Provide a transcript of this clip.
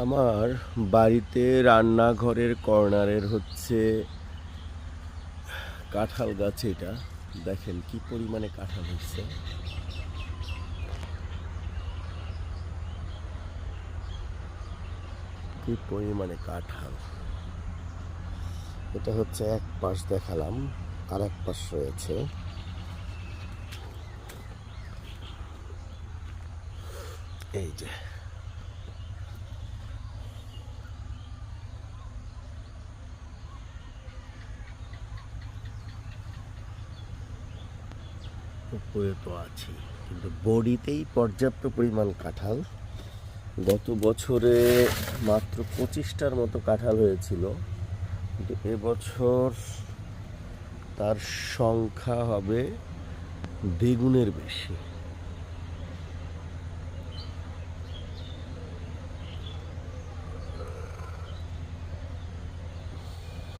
আমার বাড়িতে রান্নাঘরের কর্নারের হচ্ছে কাঁঠাল গাছ। এটা দেখেন কি পরিমাণে কাঁঠাল হচ্ছে। কি পরিমাণে কাঁঠাল। এটা হচ্ছে এক পাশ দেখালাম, আর এক পাশ রয়েছে। এই যে উপরে তো আছে, কিন্তু বডিতেই পর্যাপ্ত পরিমাণ কাঁঠাল। গত বছরে মাত্র 25টার মতো কাঁঠাল হয়েছিল, কিন্তু এবছর তার সংখ্যা হবে দ্বিগুণের বেশি।